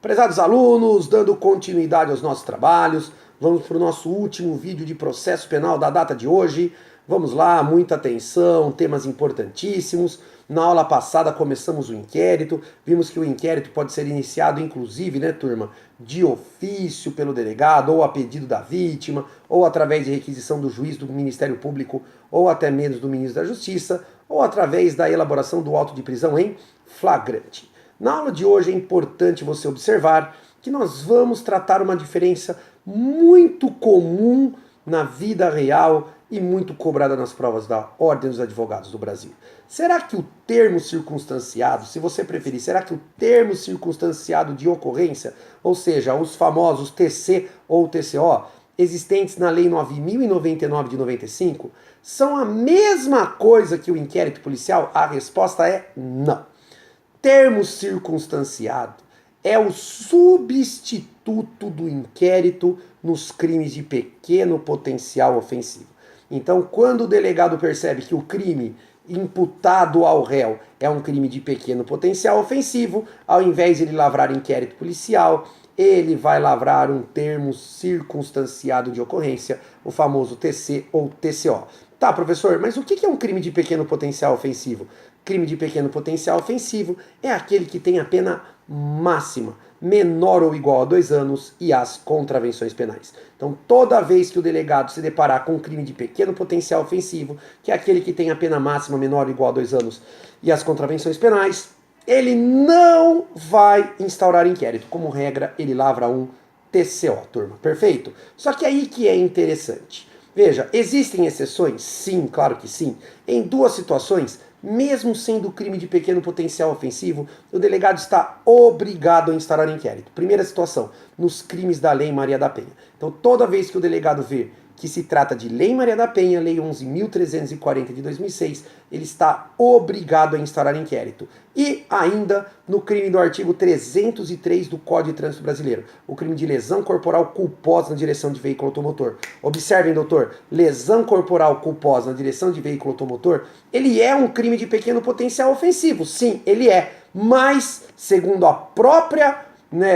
Prezados alunos, dando continuidade aos nossos trabalhos, vamos para o nosso último vídeo de processo penal da data de hoje. Vamos lá, muita atenção, temas importantíssimos. Na aula passada começamos o inquérito, vimos que o inquérito pode ser iniciado, inclusive, né, turma, de ofício pelo delegado, ou a pedido da vítima, ou através de requisição do juiz, do Ministério Público, ou até mesmo do Ministro da Justiça, ou através da elaboração do auto de prisão em flagrante. Na aula de hoje é importante você observar que nós vamos tratar uma diferença muito comum na vida real e muito cobrada nas provas da Ordem dos Advogados do Brasil. Será que o termo circunstanciado, se você preferir, será que o termo circunstanciado de ocorrência, ou seja, os famosos TC ou TCO, existentes na Lei 9.099 de 95, são a mesma coisa que o inquérito policial? A resposta é não. Termo circunstanciado é o substituto do inquérito nos crimes de pequeno potencial ofensivo. Então, quando o delegado percebe que o crime imputado ao réu é um crime de pequeno potencial ofensivo, ao invés de ele lavrar inquérito policial, ele vai lavrar um termo circunstanciado de ocorrência, o famoso TC ou TCO. Tá, professor, mas o que é um crime de pequeno potencial ofensivo? Crime de pequeno potencial ofensivo é aquele que tem a pena máxima, menor ou igual a 2 anos, e as contravenções penais. Então, toda vez que o delegado se deparar com um crime de pequeno potencial ofensivo, que é aquele que tem a pena máxima menor ou igual a 2 anos, e as contravenções penais, ele não vai instaurar inquérito. Como regra, ele lavra um TCO, turma. Perfeito? Só que aí que é interessante. Veja, existem exceções? Sim, claro que sim. Em 2 situações, mesmo sendo crime de pequeno potencial ofensivo, o delegado está obrigado a instaurar inquérito. Primeira situação, nos crimes da Lei Maria da Penha. Então, toda vez que o delegado vê que se trata de Lei Maria da Penha, Lei 11.340 de 2006, ele está obrigado a instaurar inquérito. E ainda no crime do artigo 303 do Código de Trânsito Brasileiro, o crime de lesão corporal culposa na direção de veículo automotor. Observem, doutor, lesão corporal culposa na direção de veículo automotor, ele é um crime de pequeno potencial ofensivo. Sim, ele é. Mas, segundo a própria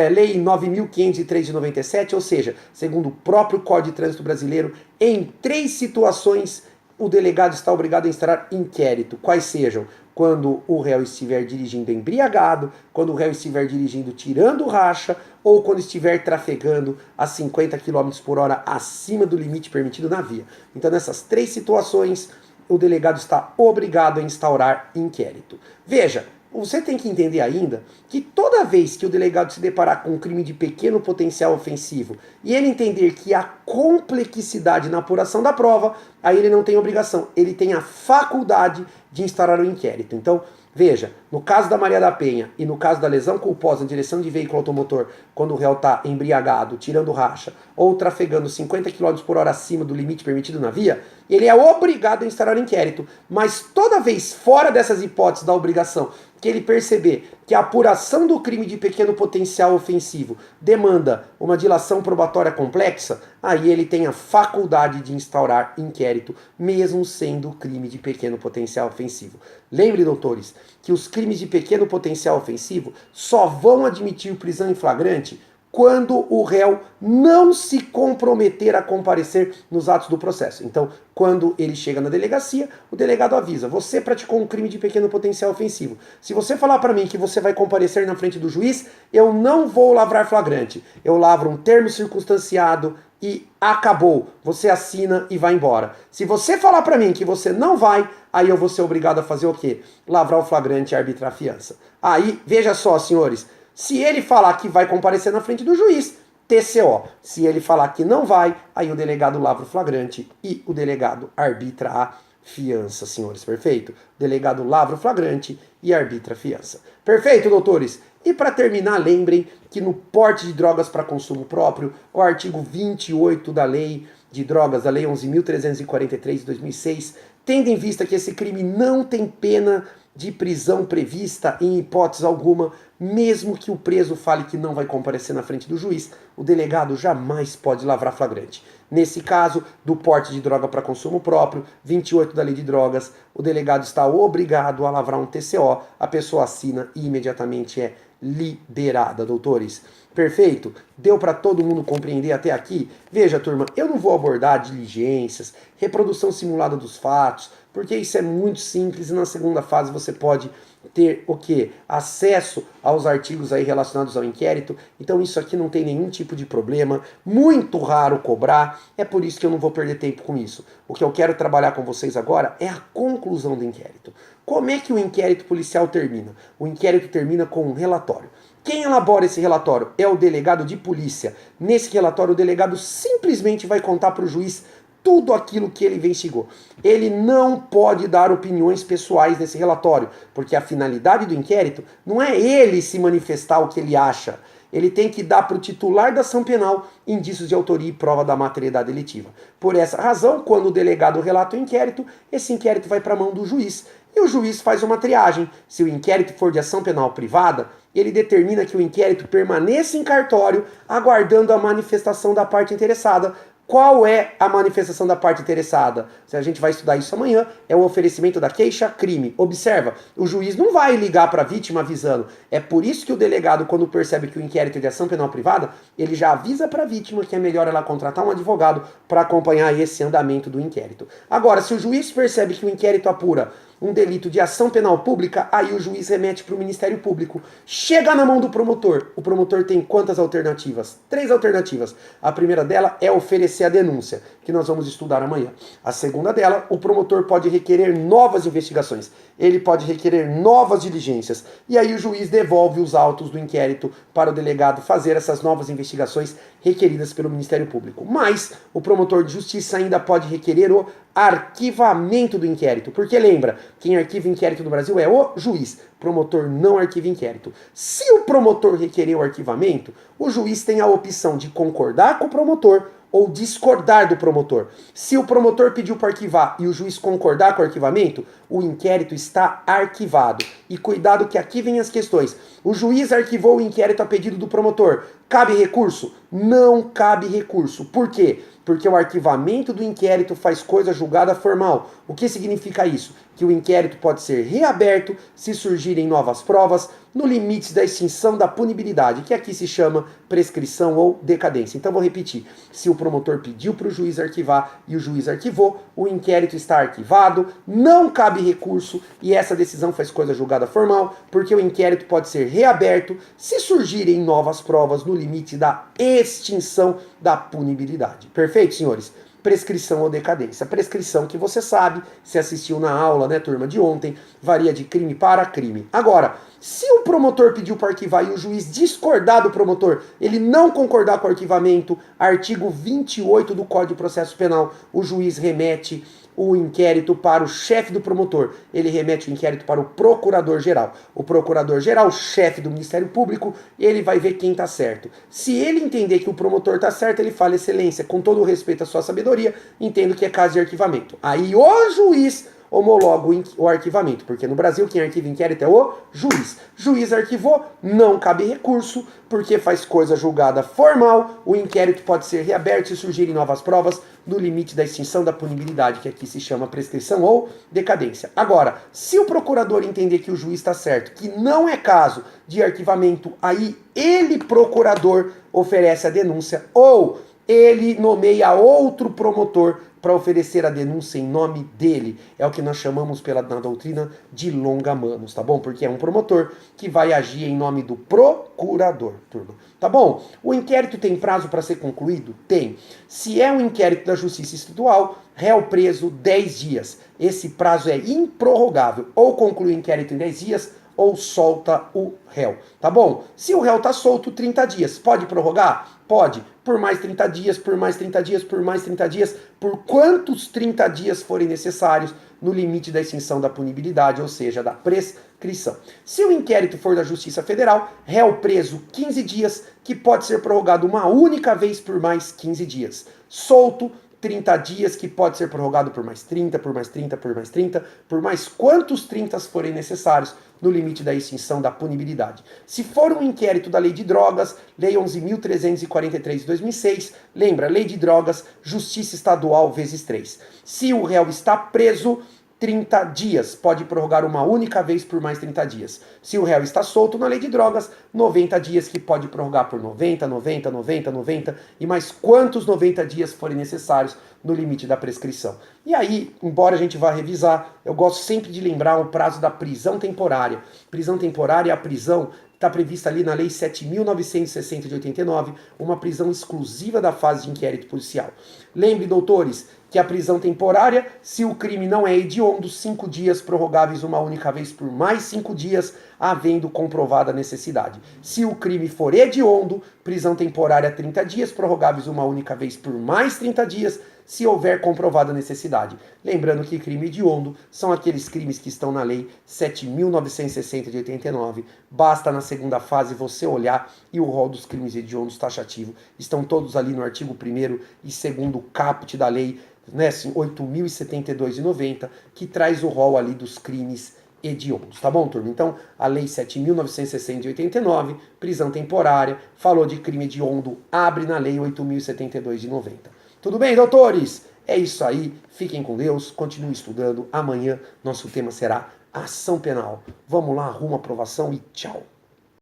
Lei 9.503 de 97, ou seja, segundo o próprio Código de Trânsito Brasileiro, em 3 situações o delegado está obrigado a instaurar inquérito, quais sejam: quando o réu estiver dirigindo embriagado, quando o réu estiver dirigindo tirando racha, ou quando estiver trafegando a 50 km por hora acima do limite permitido na via. Então, nessas 3 situações, o delegado está obrigado a instaurar inquérito. Veja, você tem que entender ainda que toda vez que o delegado se deparar com um crime de pequeno potencial ofensivo e ele entender que há complexidade na apuração da prova, aí ele não tem obrigação, ele tem a faculdade de instaurar o inquérito. Então, veja, no caso da Maria da Penha e no caso da lesão culposa na direção de veículo automotor, quando o réu está embriagado, tirando racha ou trafegando 50 km por hora acima do limite permitido na via, ele é obrigado a instaurar inquérito. Mas toda vez fora dessas hipóteses da obrigação, que ele perceber que a apuração do crime de pequeno potencial ofensivo demanda uma dilação probatória complexa, aí ele tem a faculdade de instaurar inquérito, mesmo sendo crime de pequeno potencial ofensivo. Lembre, doutores, que os crimes de pequeno potencial ofensivo só vão admitir prisão em flagrante quando o réu não se comprometer a comparecer nos atos do processo. Então, quando ele chega na delegacia, o delegado avisa: você praticou um crime de pequeno potencial ofensivo. Se você falar para mim que você vai comparecer na frente do juiz, eu não vou lavrar flagrante. Eu lavro um termo circunstanciado e acabou. Você assina e vai embora. Se você falar para mim que você não vai, aí eu vou ser obrigado a fazer o quê? Lavrar o flagrante e arbitrar a fiança. Aí, veja só, senhores, se ele falar que vai comparecer na frente do juiz, TCO. Se ele falar que não vai, aí o delegado lavra o flagrante e o delegado arbitra a fiança, senhores. Perfeito? O delegado lavra o flagrante e arbitra a fiança. Perfeito, doutores? E para terminar, lembrem que no porte de drogas para consumo próprio, o artigo 28 da Lei de Drogas, da Lei 11.343 de 2006, tendo em vista que esse crime não tem pena de prisão prevista em hipótese alguma, mesmo que o preso fale que não vai comparecer na frente do juiz, o delegado jamais pode lavrar flagrante. Nesse caso, do porte de droga para consumo próprio, 28 da Lei de Drogas, o delegado está obrigado a lavrar um TCO, a pessoa assina e imediatamente é liberada, doutores. Perfeito? Deu para todo mundo compreender até aqui? Veja, turma, eu não vou abordar diligências, reprodução simulada dos fatos, porque isso é muito simples e na segunda fase você pode ter o quê? Acesso aos artigos aí relacionados ao inquérito. Então isso aqui não tem nenhum tipo de problema, muito raro cobrar, é por isso que eu não vou perder tempo com isso. O que eu quero trabalhar com vocês agora é a conclusão do inquérito. Como é que o inquérito policial termina? O inquérito termina com um relatório. Quem elabora esse relatório é o delegado de polícia. Nesse relatório, o delegado simplesmente vai contar para o juiz tudo aquilo que ele investigou. Ele não pode dar opiniões pessoais nesse relatório, porque a finalidade do inquérito não é ele se manifestar o que ele acha. Ele tem que dar para o titular da ação penal indícios de autoria e prova da materialidade delitiva. Por essa razão, quando o delegado relata o inquérito, esse inquérito vai para a mão do juiz. E o juiz faz uma triagem. Se o inquérito for de ação penal privada, ele determina que o inquérito permaneça em cartório, aguardando a manifestação da parte interessada. Qual é a manifestação da parte interessada? Se a gente vai estudar isso amanhã, é o oferecimento da queixa-crime. Observa, o juiz não vai ligar para a vítima avisando. É por isso que o delegado, quando percebe que o inquérito é de ação penal privada, ele já avisa para a vítima que é melhor ela contratar um advogado para acompanhar esse andamento do inquérito. Agora, se o juiz percebe que o inquérito apura um delito de ação penal pública, aí o juiz remete para o Ministério Público. Chega na mão do promotor. O promotor tem quantas alternativas? 3 alternativas. A primeira dela é oferecer a denúncia, que nós vamos estudar amanhã. A segunda dela, o promotor pode requerer novas investigações. Ele pode requerer novas diligências. E aí o juiz devolve os autos do inquérito para o delegado fazer essas novas investigações requeridas pelo Ministério Público. Mas o promotor de justiça ainda pode requerer o arquivamento do inquérito. Porque lembra, quem arquiva inquérito no Brasil é o juiz. Promotor não arquiva inquérito. Se o promotor requerer o arquivamento, o juiz tem a opção de concordar com o promotor ou discordar do promotor. Se o promotor pediu para arquivar e o juiz concordar com o arquivamento, o inquérito está arquivado. E cuidado que aqui vem as questões. O juiz arquivou o inquérito a pedido do promotor. Cabe recurso? Não cabe recurso. Por quê? Porque o arquivamento do inquérito faz coisa julgada formal. O que significa isso? Que o inquérito pode ser reaberto se surgirem novas provas, no limite da extinção da punibilidade, que aqui se chama prescrição ou decadência. Então vou repetir. Se o promotor pediu para o juiz arquivar e o juiz arquivou, o inquérito está arquivado, não cabe recurso e essa decisão faz coisa julgada formal, porque o inquérito pode ser reaberto se surgirem novas provas no limite da extinção da punibilidade. Perfeito, senhores? Prescrição ou decadência. Prescrição que você sabe, se assistiu na aula, né, turma, de ontem, varia de crime para crime. Agora, se o promotor pediu para arquivar e o juiz discordar do promotor, ele não concordar com o arquivamento, artigo 28 do Código de Processo Penal, o juiz remete o inquérito para o chefe do promotor. Ele remete o inquérito para o procurador-geral. O procurador-geral, chefe do Ministério Público, ele vai ver quem está certo. Se ele entender que o promotor está certo, ele fala, excelência, com todo o respeito à sua sabedoria, entendo que é caso de arquivamento. Aí o juiz homologa o arquivamento, porque no Brasil quem arquiva inquérito é o juiz. Juiz arquivou, não cabe recurso, porque faz coisa julgada formal, o inquérito pode ser reaberto se surgirem novas provas no limite da extinção da punibilidade, que aqui se chama prescrição ou decadência. Agora, se o procurador entender que o juiz está certo, que não é caso de arquivamento, aí ele, procurador, oferece a denúncia ou ele nomeia outro promotor para oferecer a denúncia em nome dele. É o que nós chamamos na doutrina de longa-manos, tá bom? Porque é um promotor que vai agir em nome do procurador, turma. Tá bom? O inquérito tem prazo para ser concluído? Tem. Se é um inquérito da Justiça Estadual, réu preso 10 dias. Esse prazo é improrrogável. Ou conclui o inquérito em 10 dias, ou solta o réu, tá bom? Se o réu tá solto, 30 dias. Pode prorrogar? Pode. Por mais 30 dias, por mais 30 dias, por mais 30 dias, por quantos 30 dias forem necessários no limite da extinção da punibilidade, ou seja, da prescrição. Se o inquérito for da Justiça Federal, réu preso 15 dias, que pode ser prorrogado uma única vez por mais 15 dias. Solto, 30 dias, que pode ser prorrogado por mais 30, por mais 30, por mais 30, por mais quantos 30 forem necessários no limite da extinção da punibilidade. Se for um inquérito da Lei de Drogas, Lei 11.343 de 2006, lembra, Lei de Drogas, Justiça Estadual vezes 3. Se o réu está preso, 30 dias. Pode prorrogar uma única vez por mais 30 dias. Se o réu está solto na lei de drogas, 90 dias que pode prorrogar por 90, 90, 90, 90 e mais quantos 90 dias forem necessários no limite da prescrição. E aí, embora a gente vá revisar, eu gosto sempre de lembrar o prazo da prisão temporária. Prisão temporária é a prisão está prevista ali na Lei 7.960 de 89, uma prisão exclusiva da fase de inquérito policial. Lembre, doutores, que a prisão temporária, se o crime não é hediondo, 5 dias prorrogáveis uma única vez por mais 5 dias, havendo comprovada necessidade. Se o crime for hediondo, prisão temporária 30 dias, prorrogáveis uma única vez por mais 30 dias, se houver comprovada necessidade. Lembrando que crime hediondo são aqueles crimes que estão na Lei 7.960 de 89. Basta na segunda fase você olhar e o rol dos crimes hediondos taxativo estão todos ali no artigo 1º e 2º caput da Lei, né, 8.072 de 90, que traz o rol ali dos crimes hediondos, tá bom, turma? Então, a Lei 7.960 de 89, prisão temporária, falou de crime hediondo, abre na Lei 8.072 de 90. Tudo bem, doutores? É isso aí. Fiquem com Deus. Continue estudando. Amanhã nosso tema será ação penal. Vamos lá, rumo à aprovação e tchau.